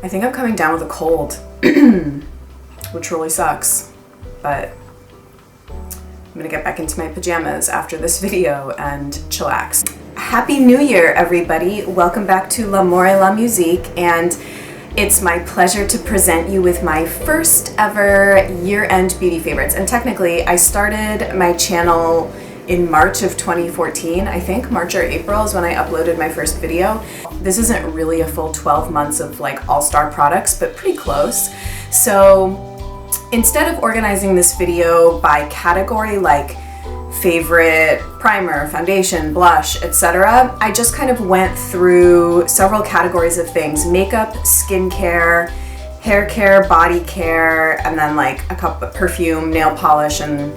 I think I'm coming down with a cold, which really sucks, but I'm gonna get back into my pajamas after this video and chillax. Happy New Year, everybody. Welcome back to L'Amour et la Musique, and it's my pleasure to present you with my first ever year-end beauty favorites. And technically, I started my channel in March of 2014, I think. March or April is when I uploaded my first video. This isn't really a full 12 months of like all-star products, but pretty close. So instead of organizing this video by category like favorite primer, foundation, blush, etc., I just kind of went through several categories of things: makeup, skincare, hair care, body care, and then like a couple of perfume, nail polish, and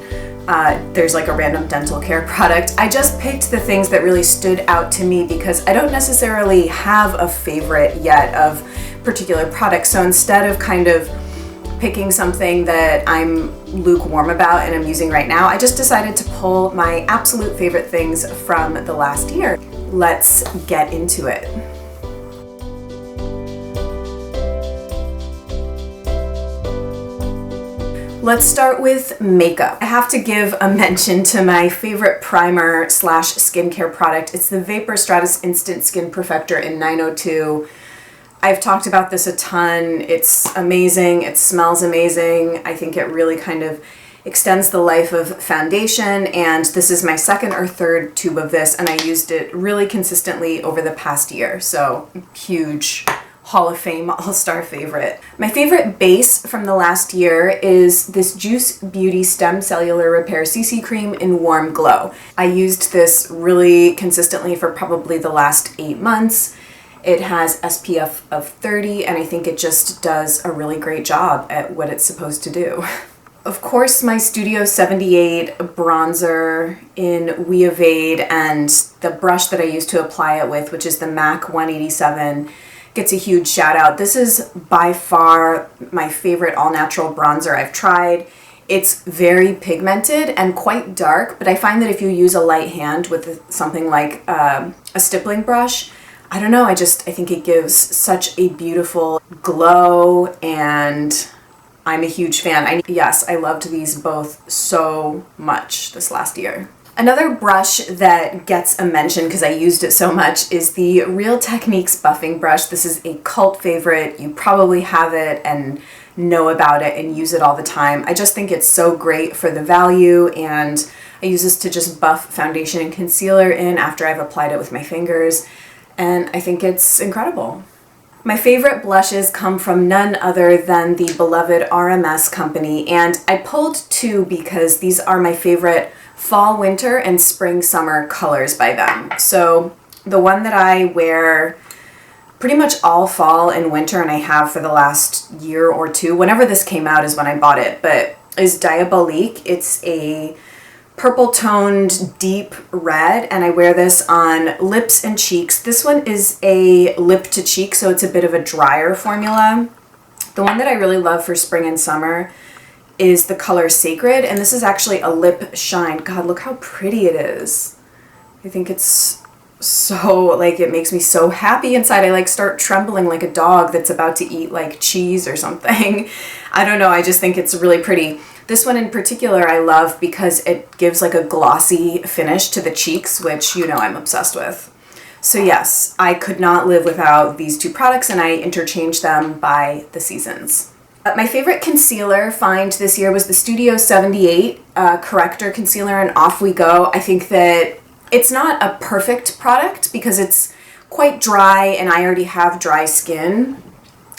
there's like a random dental care product. I just picked the things that really stood out to me because I don't necessarily have a favorite yet of particular products. So instead of kind of picking something that I'm lukewarm about and I'm using right now, I just decided to pull my absolute favorite things from the last year. Let's get into it. Let's start with makeup. I have to give a mention to my favorite primer slash skincare product. It's the Vapor Stratus Instant Skin Perfector in 902. I've talked about this a ton. It's amazing. It smells amazing. I think it really kind of extends the life of foundation, and this is my second or third tube of this, and I used it really consistently over the past year. So huge Hall of Fame all-star favorite. My favorite base from the last year is this Juice Beauty Stem Cellular Repair CC Cream in Warm Glow. I used this really consistently for probably the last 8 months. It has SPF of 30, and I think it just does a really great job at what it's supposed to do. Of course, my Studio 78 bronzer in We Evade, and the brush that I use to apply it with, which is the MAC 187, gets a huge shout out. This is by far my favorite all-natural bronzer I've tried. It's very pigmented and quite dark, but I find that if you use a light hand with something like a stippling brush, I don't know, I think it gives such a beautiful glow, and I'm a huge fan. Yes, I loved these both so much this last year. Another brush that gets a mention because I used it so much is the Real Techniques buffing brush. This is a cult favorite. You probably have it and know about it and use it all the time. I just think it's so great for the value, and I use this to just buff foundation and concealer in after I've applied it with my fingers, and I think it's incredible. My favorite blushes come from none other than the beloved RMS company, and I pulled two because these are my favorite fall, winter, and spring, summer colors by them. So the one that I wear pretty much all fall and winter, and I have for the last year or two, whenever this came out is when I bought it, but is Diabolique. It's a purple toned deep red, and I wear this on lips and cheeks. This one is a lip to cheek, so it's a bit of a drier formula. The one that I really love for spring and summer is the color Sacred, and this is actually a lip shine. God, look how pretty it is. I think it's so, like, it makes me so happy inside. I like start trembling like a dog that's about to eat like cheese or something. I don't know, I just think it's really pretty. This one in particular I love because it gives like a glossy finish to the cheeks, which you know I'm obsessed with. So yes, I could not live without these two products, and I interchange them by the seasons. My favorite concealer find this year was the Studio 78 Corrector Concealer, and off we go. I think that it's not a perfect product because it's quite dry and I already have dry skin,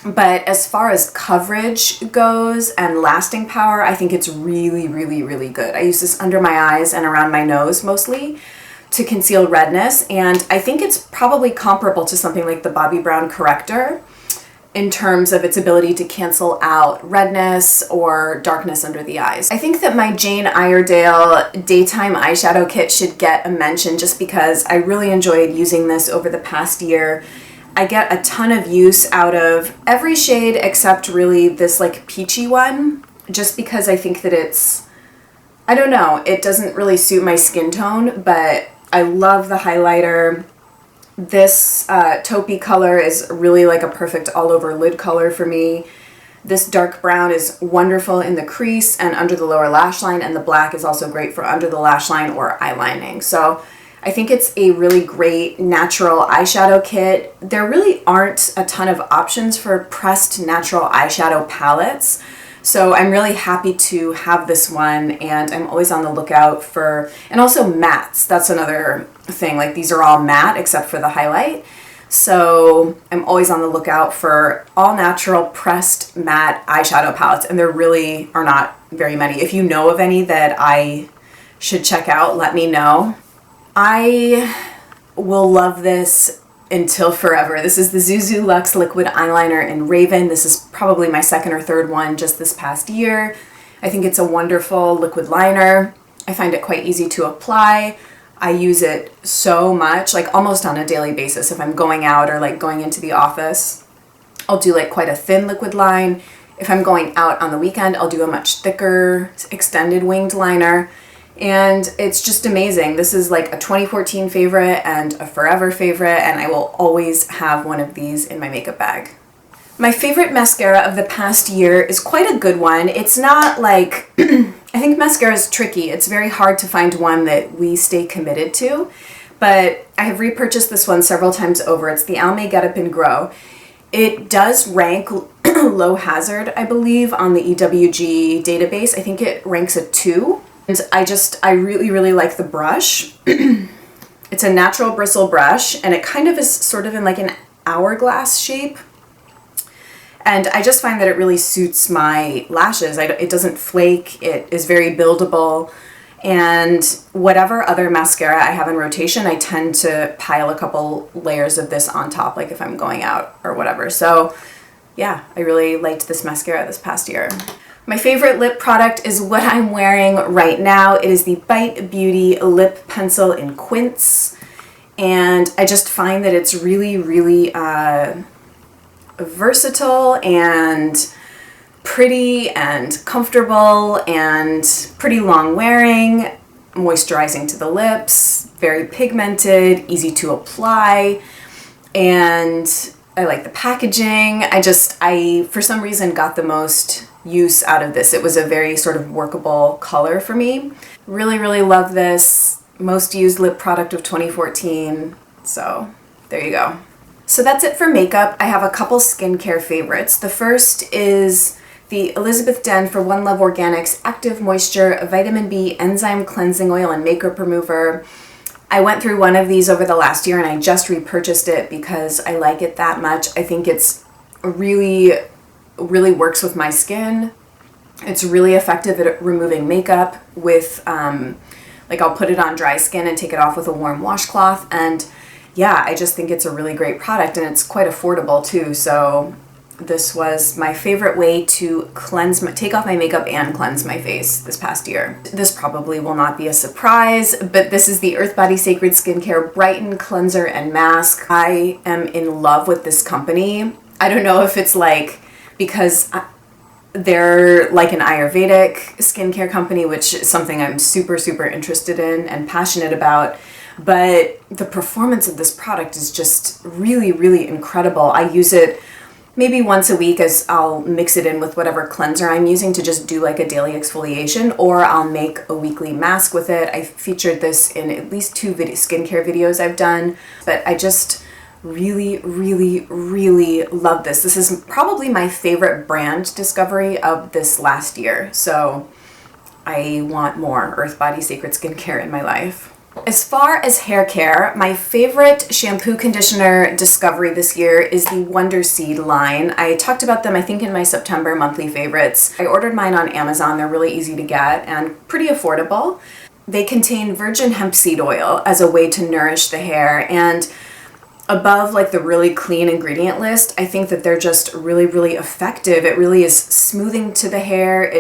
but as far as coverage goes and lasting power, I think it's really, really, really good. I use this under my eyes and around my nose mostly to conceal redness, and I think it's probably comparable to something like the Bobbi Brown Corrector in terms of its ability to cancel out redness or darkness under the eyes. I think that my Jane Iredale Daytime Eyeshadow Kit should get a mention just because I really enjoyed using this over the past year. I get a ton of use out of every shade except really this like peachy one, just because I think that it's, I don't know, it doesn't really suit my skin tone, but I love the highlighter. This taupey color is really like a perfect all over lid color for me. This dark brown is wonderful in the crease and under the lower lash line, and the black is also great for under the lash line or eyelining. So I think it's a really great natural eyeshadow kit. There really aren't a ton of options for pressed natural eyeshadow palettes, so I'm really happy to have this one, and I'm always on the lookout for, and also mattes. That's another thing, like these are all matte except for the highlight. So I'm always on the lookout for all natural pressed matte eyeshadow palettes, and there really are not very many. If you know of any that I should check out, let me know. I will love this until forever. This is the Zuzu Luxe Liquid Eyeliner in Raven. This is probably my second or third one just this past year. I think it's a wonderful liquid liner. I find it quite easy to apply. I use it so much, like almost on a daily basis. If I'm going out or like going into the office, I'll do like quite a thin liquid line. If I'm going out on the weekend, I'll do a much thicker extended winged liner. And it's just amazing. This is like a 2014 favorite and a forever favorite, and I will always have one of these in my makeup bag. My favorite mascara of the past year is quite a good one. It's not like, I think mascara is tricky. It's very hard to find one that we stay committed to, but I have repurchased this one several times over. It's the Almay Get Up and Grow. It does rank low hazard, I believe, on the EWG database. I think it ranks a 2. And I really, really like the brush. It's a natural bristle brush, and it kind of is sort of in like an hourglass shape. And I just find that it really suits my lashes. It doesn't flake, it is very buildable. And whatever other mascara I have in rotation, I tend to pile a couple layers of this on top, like if I'm going out or whatever. So yeah, I really liked this mascara this past year. My favorite lip product is what I'm wearing right now. It is the Bite Beauty Lip Pencil in Quince. And I just find that it's really, really versatile and pretty and comfortable and pretty long wearing, moisturizing to the lips, very pigmented, easy to apply, and I like the packaging. I for some reason got the most use out of this. It was a very sort of workable color for me. Really, really love this. Most used lip product of 2014. So there you go. So that's it for makeup. I have a couple skincare favorites. The first is the Elizabeth Den for One Love Organics Active Moisture Vitamin B Enzyme Cleansing Oil and Makeup Remover. I went through one of these over the last year, and I just repurchased it because I like it that much. I think it's really works with my skin. It's really effective at removing makeup with, like I'll put it on dry skin and take it off with a warm washcloth. And yeah, I just think it's a really great product, and it's quite affordable too. So this was my favorite way to take off my makeup and cleanse my face this past year. This probably will not be a surprise, but this is the Earth Body Sacred Skincare Brighten Cleanser and Mask. I am in love with this company. I don't know if it's like because they're like an Ayurvedic skincare company, which is something I'm super, super interested in and passionate about. But the performance of this product is just really, really incredible. I use it maybe once a week as I'll mix it in with whatever cleanser I'm using to just do like a daily exfoliation, or I'll make a weekly mask with it. I featured this in at least 2 skincare videos I've done, but I just really, really, really love this. This is probably my favorite brand discovery of this last year. So I want more Earth Body Sacred Skincare in my life. As far as hair care, my favorite shampoo conditioner discovery this year is the Wonder Seed line. I talked about them, I think, in my September monthly favorites. I ordered mine on Amazon. They're really easy to get and pretty affordable. They contain virgin hemp seed oil as a way to nourish the hair, and above like the really clean ingredient list, I think that they're just really, really effective. It really is smoothing to the hair.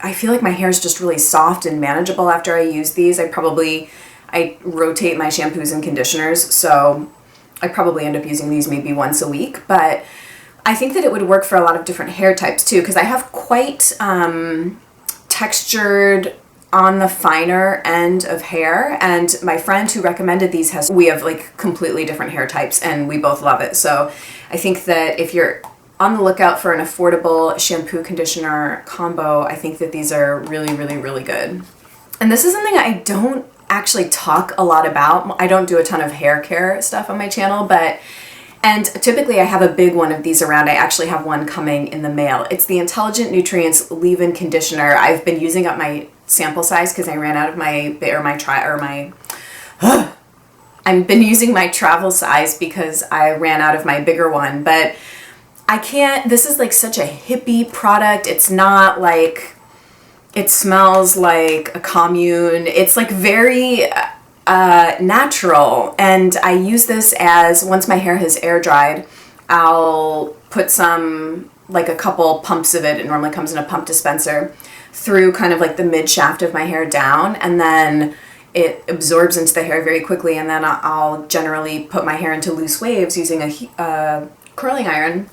I feel like my hair is just really soft and manageable after I use these. I rotate my shampoos and conditioners, so I probably end up using these maybe once a week, but I think that it would work for a lot of different hair types too, because I have quite textured, on the finer end of hair, and my friend who recommended these we have like completely different hair types and we both love it. So I think that if you're on the lookout for an affordable shampoo conditioner combo, I think that these are really, really, really good. And this is something I don't actually talk a lot about. I don't do a ton of hair care stuff on my channel, and typically I have a big one of these around. I actually have one coming in the mail. It's the Intelligent Nutrients Leave-In Conditioner. I've been using up my sample size because I ran out of I've been using my travel size because I ran out of my bigger one, but I can't, this is like such a hippie product. It's not like, it smells like a commune. It's like very natural, and I use this as, once my hair has air dried, I'll put some, like a couple pumps of it, it normally comes in a pump dispenser, through kind of like the mid shaft of my hair down, and then it absorbs into the hair very quickly, and then I'll generally put my hair into loose waves using a curling iron.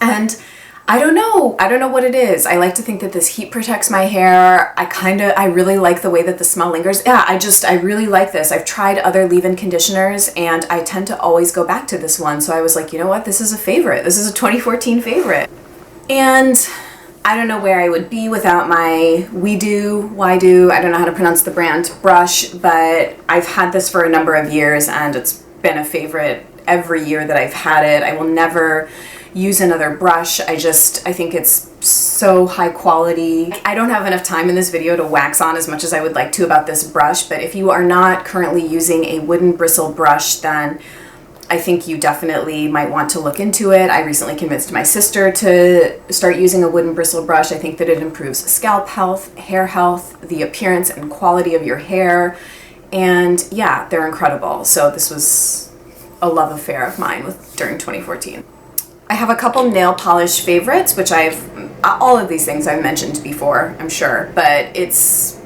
And I don't know what it is. I like to think that this heat protects my hair. I really like the way that the smell lingers. Yeah, I really like this. I've tried other leave-in conditioners and I tend to always go back to this one. So I was like, you know what? This is a favorite. This is a 2014 favorite. And I don't know where I would be without my Wido, I don't know how to pronounce the brand, brush, but I've had this for a number of years and it's been a favorite every year that I've had it. I will never use another brush. I think it's so high quality. I don't have enough time in this video to wax on as much as I would like to about this brush, but if you are not currently using a wooden bristle brush, then I think you definitely might want to look into it. I recently convinced my sister to start using a wooden bristle brush. I think that it improves scalp health, hair health, the appearance and quality of your hair, and yeah, they're incredible. So this was a love affair of mine during 2014. I have a couple nail polish favorites, which all of these things I've mentioned before, I'm sure, but it's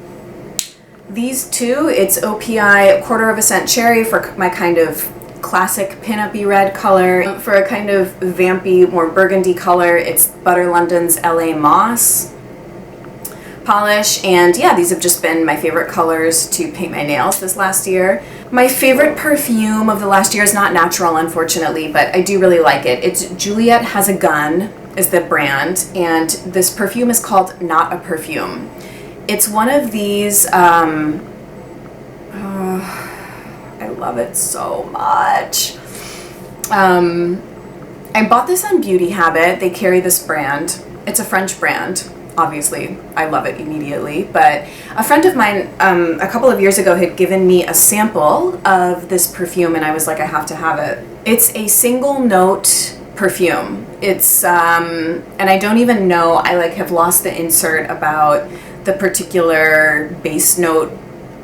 these two. It's OPI Quarter of a Cent Cherry for my kind of classic pin-up-y red color. For a kind of vampy, more burgundy color, it's Butter London's LA Moss polish, and yeah, these have just been my favorite colors to paint my nails this last year. My favorite perfume of the last year is not natural, unfortunately, but I do really like it. It's Juliette Has A Gun is the brand, and this perfume is called Not a Perfume. It's one of these, I love it so much. I bought this on Beauty Habit. They carry this brand. It's a French brand. Obviously, I love it immediately, but a friend of mine a couple of years ago had given me a sample of this perfume, and I was like, I have to have it. It's a single note perfume. It's, and I don't even know, I have lost the insert about the particular base note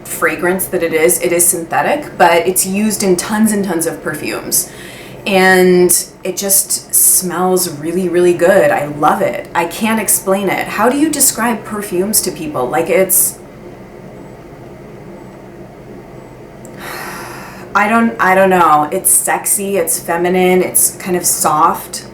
fragrance that it is. It is synthetic, but it's used in tons and tons of perfumes. And it just smells really, really good. I love it. I can't explain it. How do you describe perfumes to people? I don't know. It's sexy, it's feminine, it's kind of soft.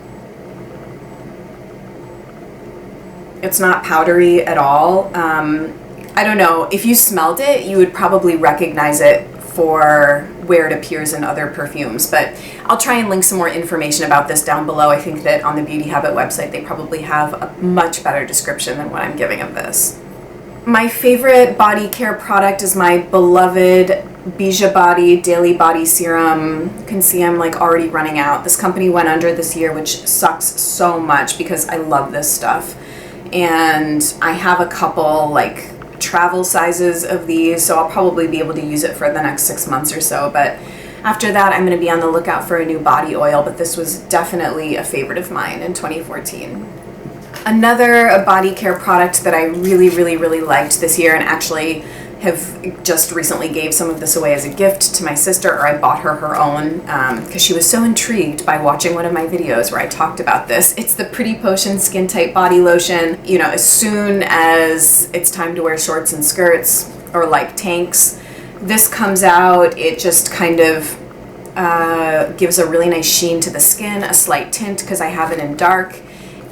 It's not powdery at all. I don't know. If you smelled it, you would probably recognize it for where it appears in other perfumes, but I'll try and link some more information about this down below. I think that on the Beauty Habit website they probably have a much better description than what I'm giving of this. My favorite body care product is my beloved Bija Body Daily Body Serum. You can see I'm already running out. This company went under this year, which sucks so much because I love this stuff. And I have a couple travel sizes of these, so I'll probably be able to use it for the next 6 months or so, but after that I'm going to be on the lookout for a new body oil, but this was definitely a favorite of mine in 2014. Another body care product that I really, really, really liked this year, and actually have just recently gave some of this away as a gift to my sister, or I bought her own because she was so intrigued by watching one of my videos where I talked about this. It's the Pretty Potion Skin Tight Body Lotion. You know, as soon as it's time to wear shorts and skirts or tanks, this comes out. It just kind of gives a really nice sheen to the skin, a slight tint because I have it in dark.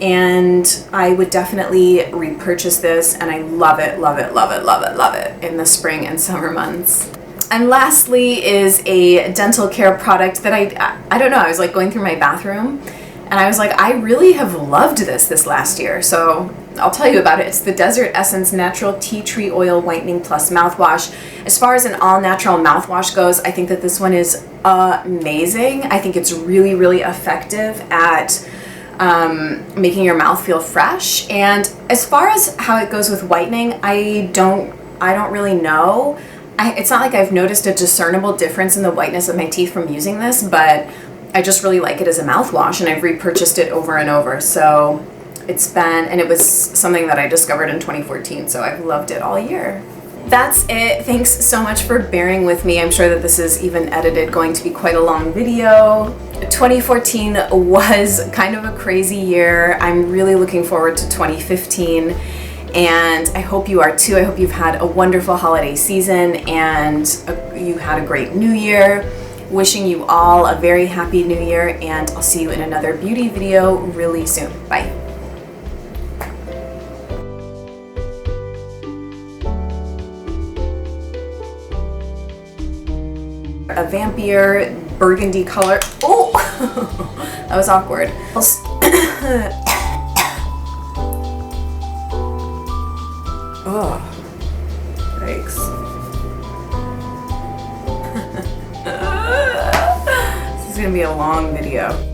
and I would definitely repurchase this, and I love it, love it, love it, love it, love it in the spring and summer months. And lastly is a dental care product that I don't know, I was like going through my bathroom and I was like, I really have loved this last year. So I'll tell you about it. It's the Desert Essence Natural Tea Tree Oil Whitening Plus Mouthwash. As far as an all-natural mouthwash goes, I think that this one is amazing. I think it's really, really effective at making your mouth feel fresh. And as far as how it goes with whitening, I don't really know. It's not like I've noticed a discernible difference in the whiteness of my teeth from using this, but I just really like it as a mouthwash, and I've repurchased it over and over. So it's been, and it was something that I discovered in 2014, so I've loved it all year. That's it. Thanks so much for bearing with me. I'm sure that this is, even edited, going to be quite a long video. 2014 was kind of a crazy year. I'm really looking forward to 2015, and I hope you are too. I hope you've had a wonderful holiday season and you had a great new year. Wishing you all a very happy new year, and I'll see you in another beauty video really soon. Bye. A vampier burgundy color. Oh, that was awkward. Oh, thanks. This is gonna be a long video.